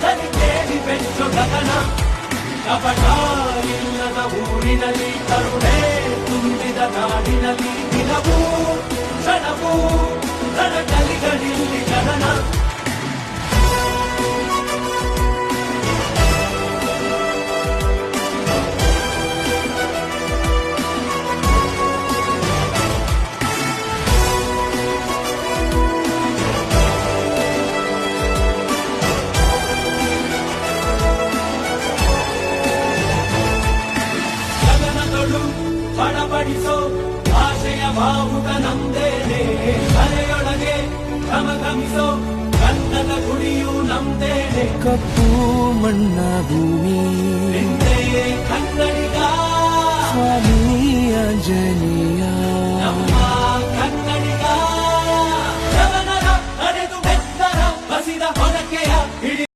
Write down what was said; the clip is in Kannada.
ದನಿ ಕೇಳಿ ಬೆಚ್ಚು ಗಗನ ಕಪಟ ಇಲ್ಲದ ಊರಿನಲ್ಲಿ ಕರುಣೆ ತುಂಬಿದ ನಾಡಿನಲ್ಲಿ ದಿನವೂ ಕ್ಷಣವೂ ರಣಕಲಿಗಳಿಲ್ಲಿ ಗಗನ ಬಡಬಡಿಸೋ ಭಾಷೆಯ ಭಾವುಕ ನಮ್ದೇನೆ ಕಲೆಯೊಳಗೆ ಘಮಘಮಿಸೋ ಕನ್ನಡ ಗುಡಿಯು ನಮ್ದೇನೆ ಕಪ್ಪು ಮಣ್ಣ ಭೂಮಿ ಕನ್ನಡಿಗ ಸ್ವಾಮಿ ಆಂಜನೇಯ ನಮ್ಮ ಕನ್ನಡಿಗ ಯವನರ ನಡೆದು ಬೆತ್ತರ ಬಸಿದ ಹೊರಕೆಯ ಹಿಡಿ